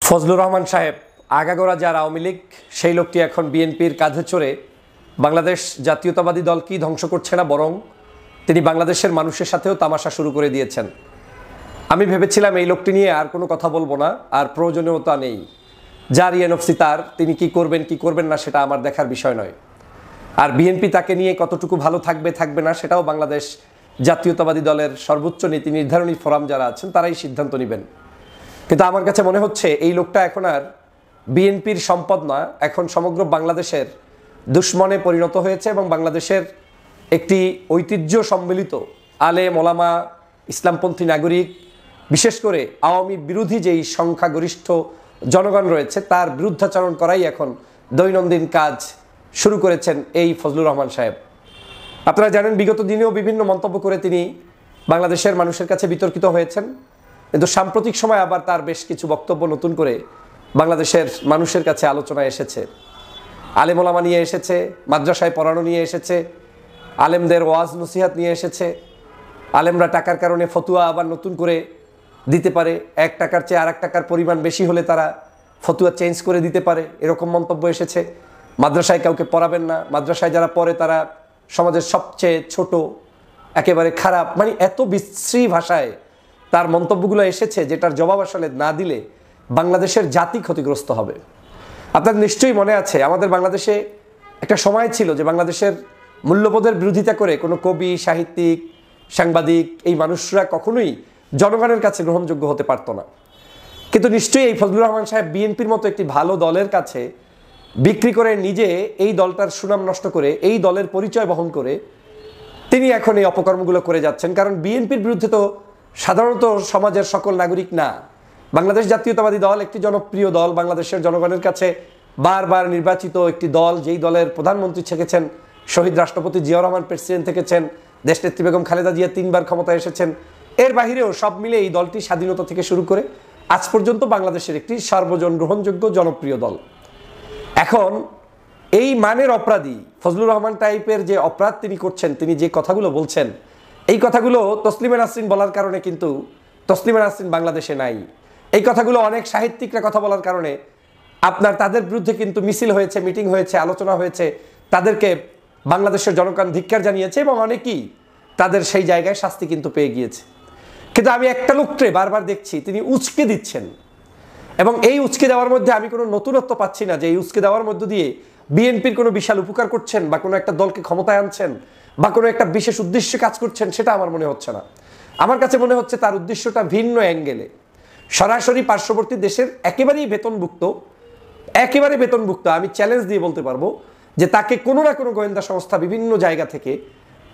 ফজলুর রহমান সাহেব আগাগোড়া যার আওয়ামী লীগ সেই লোকটি এখন বিএনপির কাঁধে চড়ে বাংলাদেশ জাতীয়তাবাদী দলকেই ধ্বংস করছে না, বরং তিনি বাংলাদেশের মানুষের সাথেও তামাশা শুরু করে দিয়েছেন। আমি ভেবেছিলাম এই লোকটি নিয়ে আর কোনো কথা বলবো না, আর প্রয়োজনীয়তা নেই। যার এনএফসি তার, তিনি কি করবেন কি করবেন না সেটা আমার দেখার বিষয় নয়। আর বিএনপি তাকে নিয়ে কতটুকু ভালো থাকবে থাকবে না সেটাও বাংলাদেশ জাতীয়তাবাদী দলের সর্বোচ্চ নীতি নির্ধারণী ফোরাম যারা আছেন তারাই সিদ্ধান্ত নেবেন। কিন্তু আমার কাছে মনে হচ্ছে এই লোকটা এখন আর বিএনপির সম্পদ না, এখন সমগ্র বাংলাদেশের দুশ্মনে পরিণত হয়েছে এবং বাংলাদেশের একটি ঐতিহ্য সম্মিলিত আলেম ওলামা ইসলামপন্থী নাগরিক, বিশেষ করে আওয়ামী বিরোধী যেই সংখ্যাগরিষ্ঠ জনগণ রয়েছে তার বিরুদ্ধাচরণ করাই এখন দৈনন্দিন কাজ শুরু করেছেন এই ফজলুর রহমান সাহেব। আপনারা জানেন বিগত দিনেও বিভিন্ন মন্তব্য করে তিনি বাংলাদেশের মানুষের কাছে বিতর্কিত হয়েছেন, কিন্তু সাম্প্রতিক সময় আবার তার বেশ কিছু বক্তব্য নতুন করে বাংলাদেশের মানুষের কাছে আলোচনায় এসেছে। আলেম ওলামা নিয়ে এসেছে, মাদ্রাসায় পড়ানো নিয়ে এসেছে, আলেমদের ওয়াজ নসিহাত নিয়ে এসেছে। আলেমরা টাকার কারণে ফতুয়া আবার নতুন করে দিতে পারে, 1 টাকার চেয়ে আর 1 টাকার পরিমাণ বেশি হলে তারা ফতুয়া চেঞ্জ করে দিতে পারে, এরকম মন্তব্য এসেছে। মাদ্রাসায় কাউকে পড়াবেন না, মাদ্রাসায় যারা পড়ে তারা সমাজের সবচেয়ে ছোট, একেবারে খারাপ, মানে এত বিশ্রী ভাষায় তার মন্তব্যগুলো এসেছে যেটার জবাব আসলে না দিলে বাংলাদেশের জাতি ক্ষতিগ্রস্ত হবে। আপনার নিশ্চয়ই মনে আছে আমাদের বাংলাদেশে একটা সময় ছিল যে বাংলাদেশের মূল্যবোধের বিরোধিতা করে কোনো কবি, সাহিত্যিক, সাংবাদিক এই মানুষরা কখনোই জনগণের কাছে গ্রহণযোগ্য হতে পারতো না। কিন্তু নিশ্চয়ই এই ফজলুর রহমান সাহেব বিএনপির মতো একটি ভালো দলের কাছে বিক্রি করে নিজে এই দলটার সুনাম নষ্ট করে এই দলের পরিচয় বহন করে তিনি এখন এই অপকর্মগুলো করে যাচ্ছেন। কারণ বিএনপির বিরুদ্ধে তো সাধারণত সমাজের সকল নাগরিক না, বাংলাদেশ জাতীয়তাবাদী দল একটি জনপ্রিয় দল, বাংলাদেশের জনগণের কাছে বারবার নির্বাচিত একটি দল, যেই দলের প্রধানমন্ত্রী থেকেছেন শহীদ রাষ্ট্রপতি জিয়াউর রহমান, প্রেসিডেন্ট থেকেছেন দেশনেত্রী বেগম খালেদা জিয়া, 3 বার ক্ষমতায় এসেছেন। এর বাহিরেও সব মিলে এই দলটি স্বাধীনতা থেকে শুরু করে আজ পর্যন্ত বাংলাদেশের একটি সর্বজন গ্রহণযোগ্য জনপ্রিয় দল। এখন এই মানের অপরাধী ফজলুর রহমান টাইপের যে অপরাধ তিনি করছেন, তিনি যে কথাগুলো বলছেন, এই কথাগুলো তসলিমা নাসরিন বলার কারণে কিন্তু তসলিমা নাসরিন বাংলাদেশে নাই। এই কথাগুলো অনেক সাহিত্যিকরা কথা বলার কারণে আপনার তাদের বিরুদ্ধে কিন্তু মিছিল হয়েছে, মিটিং হয়েছে, আলোচনা হয়েছে, তাদেরকে বাংলাদেশের জনগণ ধিক্কার জানিয়েছে এবং অনেকেই তাদের সেই জায়গায় শাস্তি কিন্তু পেয়ে গিয়েছে। কিন্তু আমি একটা লোককে বারবার দেখছি তিনি উচকে দিচ্ছেন, এবং এই উচকে দেওয়ার মধ্যে আমি কোনো নতুনত্ব পাচ্ছি না যে এই উচকে দেওয়ার মধ্য দিয়ে বিএনপির কোনো বিশাল উপকার করছেন বা কোনো একটা দলকে ক্ষমতায় আনছেন বা কোনো একটা বিশেষ উদ্দেশ্যে কাজ করছেন, সেটা আমার মনে হচ্ছে না। আমার কাছে মনে হচ্ছে তার উদ্দেশ্যটা ভিন্ন অ্যাঙ্গেলে। সরাসরি পার্শ্ববর্তী দেশের একেবারে বেতনভুক্ত আমি চ্যালেঞ্জ দিয়ে বলতে পারবো যে তাকে কোনো না কোনো গোয়েন্দা সংস্থা বিভিন্ন জায়গা থেকে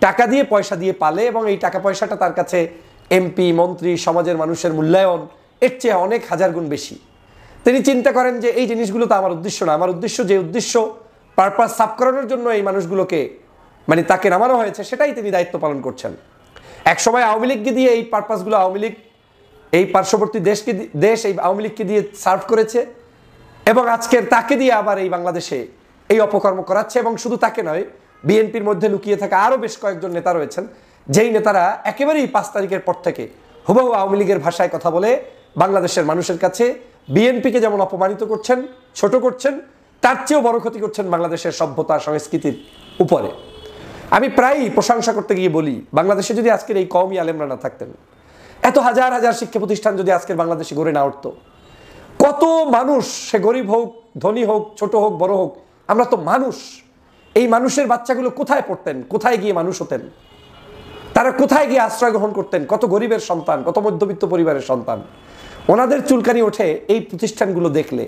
টাকা দিয়ে পয়সা দিয়ে পালে, এবং এই টাকা পয়সাটা তার কাছে এমপি, মন্ত্রী, সমাজের মানুষের মূল্যায়ন এর চেয়ে অনেক হাজার গুণ বেশি। তিনি চিন্তা করেন যে এই জিনিসগুলো তো আমার উদ্দেশ্য না, আমার উদ্দেশ্য যে উদ্দেশ্য পারপাস সাফ করানোর জন্য এই মানুষগুলোকে মানে তাকে নামানো হয়েছে সেটাই তিনি দায়িত্ব পালন করছেন। একসময় আওয়ামী লীগকে দিয়ে এই পারপাসগুলো আওয়ামী লীগ এই পার্শ্ববর্তী দেশ এই আওয়ামী লীগকে দিয়ে সার্ভ করেছে, এবং আজকের তাকে দিয়ে আবার এই বাংলাদেশে এই অপকর্ম করাচ্ছে। এবং শুধু তাকে নয়, বিএনপির মধ্যে লুকিয়ে থাকা আরও বেশ কয়েকজন নেতা রয়েছেন, যেই নেতারা একেবারেই 5 তারিখের পর থেকে হুবহু আওয়ামী লীগের ভাষায় কথা বলে বাংলাদেশের মানুষের কাছে বিএনপিকে যেমন অপমানিত করছেন, ছোট করছেন, তার চেয়েও বড় ক্ষতি করছেন বাংলাদেশের সভ্যতা সংস্কৃতির উপরে। আমি প্রায়ই প্রশংসা করতে গিয়ে বলি, বাংলাদেশে যদি আজকের এই কওমি আলেমরা না থাকতেন, এত হাজার হাজার শিক্ষা প্রতিষ্ঠান যদি আজকের বাংলাদেশে গড়ে না উঠতো, কত মানুষ, সে গরিব হোক, ধনী হোক, ছোট হোক, বড় হোক, আমরা তো মানুষ। এই মানুষের বাচ্চাগুলো কোথায় পড়তেন, কোথায় গিয়ে মানুষ হতেন, তারা কোথায় গিয়ে আশ্রয় গ্রহণ করতেন, কত গরিবের সন্তান, কত মধ্যবিত্ত পরিবারের সন্তান, ওনাদের চুলকানি ওঠে এই প্রতিষ্ঠানগুলো দেখলে।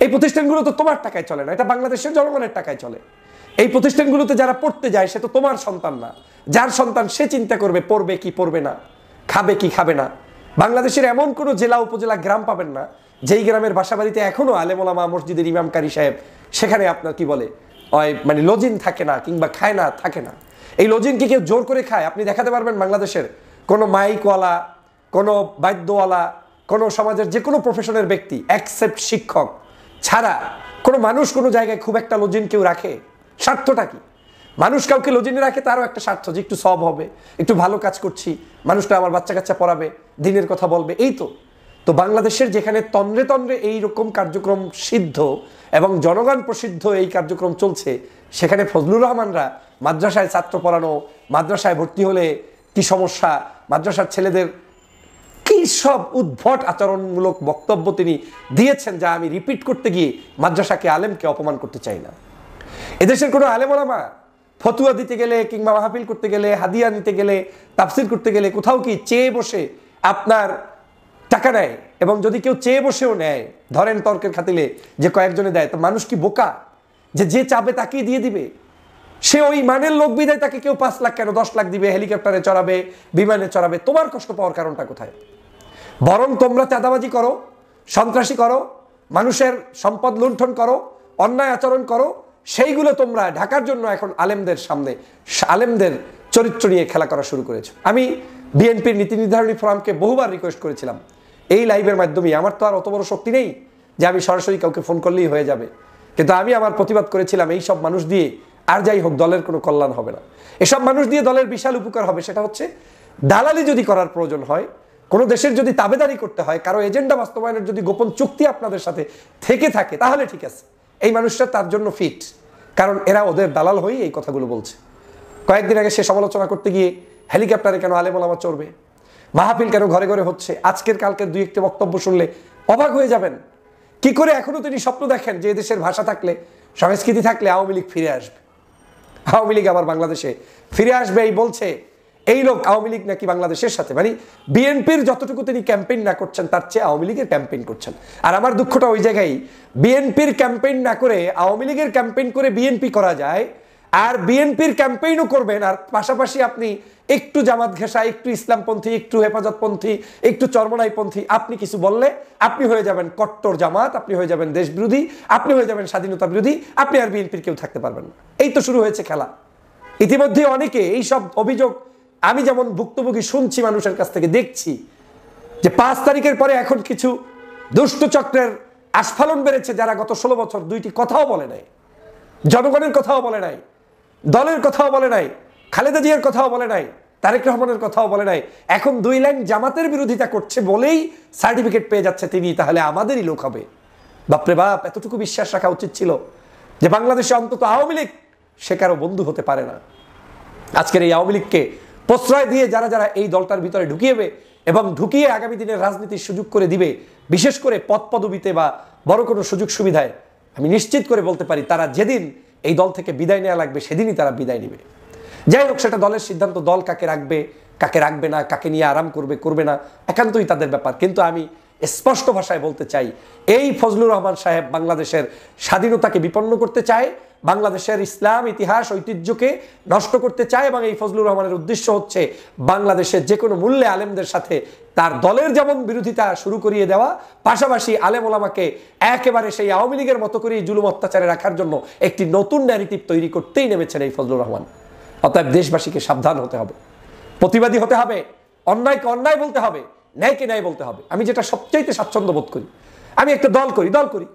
এই প্রতিষ্ঠানগুলো তো তোমার টাকায় চলে না, এটা বাংলাদেশের জনগণের টাকায় চলে। এই প্রতিষ্ঠানগুলোতে যারা পড়তে যায় সে তো তোমার সন্তান না, যার সন্তান সে চিন্তা করবে পড়বে কি পড়বে না, খাবে কি খাবে না। বাংলাদেশের এমন কোনো জেলা, উপজেলা, গ্রাম পাবেন না যেই গ্রামের বাসাবাড়িতে এখনো আলেম ওলামা, মসজিদের ইমাম, কারি সাহেব, সেখানে আপনার কি বলে মানে লজিন থাকে না কিংবা খায় না, থাকে না। এই লজিন কি কেউ জোর করে খায়? আপনি দেখাতে পারবেন বাংলাদেশের কোনো মাইকওয়ালা, কোনো বাদ্যওয়ালা, কোনো সমাজের যে কোনো প্রফেশনের ব্যক্তি অ্যাকসেপ্ট শিক্ষক ছাড়া কোনো মানুষ কোনো জায়গায় খুব একটা লজিন কেউ রাখে? স্বার্থটা কি? মানুষ কাউকে লজিনে রাখে তারও একটা স্বার্থ, যে একটু সব হবে, একটু ভালো কাজ করছি, মানুষটা আমার বাচ্চা কাচ্চা পড়াবে, দিনের কথা বলবে, এই তো। তো বাংলাদেশের যেখানে তন্দ্রে তন্দ্রে এইরকম কার্যক্রম সিদ্ধ এবং জনগণ প্রসিদ্ধ এই কার্যক্রম চলছে, সেখানে ফজলুর রহমানরা মাদ্রাসায় ছাত্র পড়ানো, মাদ্রাসায় ভর্তি হলে কি সমস্যা, মাদ্রাসার ছেলেদের কি সব উদ্ভট আচরণমূলক বক্তব্য তিনি দিয়েছেন, যা আমি রিপিট করতে গিয়ে মাদ্রাসাকে আলেমকে অপমান করতে চাই না। এদেশের কোনো আলেম ওলামা ফতুয়া দিতে গেলে কিংবা মাহফিল করতে গেলে, হাদিয়া নিতে গেলে, তাফসির করতে গেলে কোথাও কি চেয়ে বসে আপনার টাকা নেয়? এবং যদি কেউ চেয়ে বসেও নেয়, ধরেন তর্কের খাতিলে যে কয়েকজনে দেয়, তো মানুষ কি বোকা যে যে চাবে তাকেই দিয়ে দিবে? সে ওই মানের লোক বিদায় তাকে কেউ 5 লাখ কেন 10 লাখ দিবে, হেলিকপ্টারে চড়াবে, বিমানে চড়াবে? তোমার কষ্ট পাওয়ার কারণটা কোথায়? বরং তোমরা চাঁদাবাজি করো, সন্ত্রাসী করো, মানুষের সম্পদ লুণ্ঠন করো, অন্যায় আচরণ করো, সেইগুলো তোমরা ঢাকার জন্য এখন আলেমদের সামনে আলেমদের চরিত্র নিয়ে খেলা করা শুরু করেছো। আমি বিএনপির নীতি নির্ধারণী ফোরামকে বহুবার রিকোয়েস্ট করেছিলাম এই লাইভের মাধ্যমে, আমার তো আর অত বড় শক্তি নেই যে আমি সরাসরি কাউকে ফোন করলেই হয়ে যাবে, কিন্তু আমি আমার প্রতিবাদ করেছিলাম এই সব মানুষ দিয়ে আর যাই হোক দলের কোনো কল্যাণ হবে না। এসব মানুষ দিয়ে দলের বিশাল উপকার হবে, সেটা হচ্ছে দালালি যদি করার প্রয়োজন হয়, কোনো দেশের যদি তাবেদারি করতে হয়, কারো এজেন্ডা বাস্তবায়নের যদি গোপন চুক্তি আপনাদের সাথে থেকে থাকে, তাহলে ঠিক আছে, এই মানুষটা তার জন্য ফিট, কারণ এরা ওদের দালাল হয়েই এই কথাগুলো বলছে। কয়েকদিন আগে সে সমালোচনা করতে গিয়ে হেলিকপ্টারে কেন আলেম ওলামা চড়বে, মাহফিল কেন ঘরে ঘরে হচ্ছে, আজকের কালকের 2-1টা বক্তব্য শুনলে অবাক হয়ে যাবেন। কি করে এখনো তিনি স্বপ্ন দেখেন যে দেশের ভাষা থাকলে, সংস্কৃতি থাকলে আওয়ামী লীগ ফিরে আসবে, আওয়ামী লীগ আবার বাংলাদেশে ফিরে আসবে। এই বলছে এই লোক আওয়ামী লীগ নাকি বাংলাদেশের সাথে, মানে বিএনপির যতটুকু তিনি ক্যাম্পেইন না করছেন তার চেয়ে আওয়ামী লীগের ক্যাম্পেইন করছেন। আর আমার দুঃখটা ওই জায়গায়, বিএনপির ক্যাম্পেইন না করে আওয়ামী লীগের ক্যাম্পেইন করে বিএনপি করা যায়, আর বিএনপির ক্যাম্পেইনও করবেন আর পাশাপাশি আপনি একটু জামাত ঘেঁষা, একটু ইসলামপন্থী, একটু হেফাজতপন্থী, একটু চরমনাইপন্থী, আপনি কিছু বললে আপনি হয়ে যাবেন কট্টর জামাত, আপনি হয়ে যাবেন দেশ বিরোধী, আপনি হয়ে যাবেন স্বাধীনতা বিরোধী, আপনি আর বিএনপির কেউ থাকতে পারবেন না। এই তো শুরু হয়েছে খেলা। ইতিমধ্যে অনেকে এই সব অভিযোগ, আমি যেমন ভুক্তভোগী শুনছি মানুষের কাছ থেকে, দেখছি যে 5 তারিখের পরে এখন কিছু দুষ্ট চক্রের আস্ফালন বেড়েছে, যারা গত 16 বছর 2টি কথাও বলে নাই, জনগণের কথাও বলে নাই, দলের কথাও বলে নাই, খালেদা জিয়ার কথাও বলে নাই, তারেক রহমানের কথাও বলে নাই, এখন 2 লাইন জামাতের বিরোধিতা করছে বলেই সার্টিফিকেট পেয়ে যাচ্ছে তিনি, তাহলে আমাদেরই লোক হবে। বাপরে বাপ, এতটুকু বিশ্বাস রাখা উচিত ছিল যে বাংলাদেশে অন্তত আওয়ামী লীগ সে কারো বন্ধু হতে পারে না। আজকের এই আওয়ামী লীগকে প্রশ্রয় দিয়ে যারা যারা এই দলটার ভিতরে ঢুকিয়েবে এবং ঢুকিয়ে আগামী দিনের রাজনীতির সুযোগ করে দিবে, বিশেষ করে পদ পদবিতে বা বড় কোনো সুযোগ সুবিধায়, আমি নিশ্চিত করে বলতে পারি তারা যেদিন এই দল থেকে বিদায় নেওয়া লাগবে সেদিনই তারা বিদায় নেবে। যাই হোক, সেটা দলের সিদ্ধান্ত, দল কাকে রাখবে কাকে রাখবে না, কাকে নিয়ে আরাম করবে করবে না, একান্তই তাদের ব্যাপার। কিন্তু আমি স্পষ্ট ভাষায় বলতে চাই, এই ফজলুর রহমান সাহেব বাংলাদেশের স্বাধীনতাকে বিপন্ন করতে চায়, বাংলাদেশের ইসলাম ইতিহাস ঐতিহ্যকে নষ্ট করতে চায়, এবং এই ফজলুর রহমানের উদ্দেশ্য হচ্ছে বাংলাদেশের যে কোনো মূল্যে আলেমদের সাথে তার দলের যেমন বিরোধিতা শুরু করিয়ে দেওয়া, পাশাপাশি আলেম ওলামাকে একেবারে সেই আওয়ামী লীগের মতো করে জুলুম অত্যাচারে রাখার জন্য একটি নতুন ন্যারেটিভ তৈরি করতেই নেমেছেন এই ফজলুর রহমান। অতএব দেশবাসীকে সাবধান হতে হবে, প্রতিবাদী হতে হবে, অন্যায়কে অন্যায় বলতে হবে, ন্যায়কে ন্যায় বলতে হবে। আমি যেটা সবচাইতে স্বাচ্ছন্দ্য বোধ করি, আমি একটা দল করি,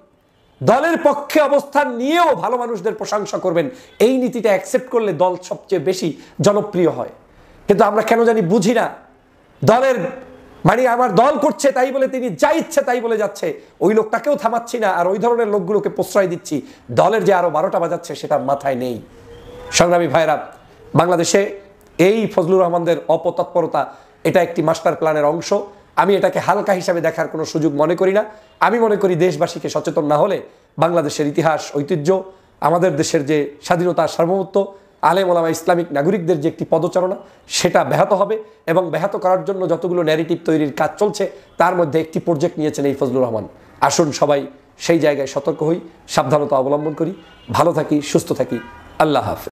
দলের পক্ষে অবস্থান নিয়েও ভালো মানুষদের প্রশংসা করবেন, এই নীতিটা অ্যাকসেপ্ট করলে দল সবচেয়ে বেশি জনপ্রিয় হয়। কিন্তু আমরা কেন জানি বুঝি না, দলের মানে আমার দল করছে তাই বলে তিনি যা ইচ্ছে তাই বলে যাচ্ছে, ওই লোকটাকেও থামাচ্ছি না, আর ওই ধরনের লোকগুলোকে প্রশ্রয় দিচ্ছি, দলের যে আরো 12টা বাজাচ্ছে সেটা মাথায় নেই। সংগ্রামী ভাইরা, বাংলাদেশে এই ফজলুর রহমানদের অপতৎপরতা এটা একটি মাস্টার প্ল্যানের অংশ। আমি এটাকে হালকা হিসাবে দেখার কোনো সুযোগ মনে করি না। আমি মনে করি দেশবাসীকে সচেতন না হলে বাংলাদেশের ইতিহাস ঐতিহ্য, আমাদের দেশের যে স্বাধীনতা সার্বভৌমত্ব, আলেম ওলামা ইসলামিক নাগরিকদের যে একটি পদচারণা, সেটা ব্যাহত হবে। এবং ব্যাহত করার জন্য যতগুলো ন্যারেটিভ তৈরির কাজ চলছে তার মধ্যে একটি প্রজেক্ট নিয়েছেন এই ফজলুর রহমান। আসুন সবাই সেই জায়গায় সতর্ক হই, সাবধানতা অবলম্বন করি, ভালো থাকি, সুস্থ থাকি। আল্লাহ হাফেজ।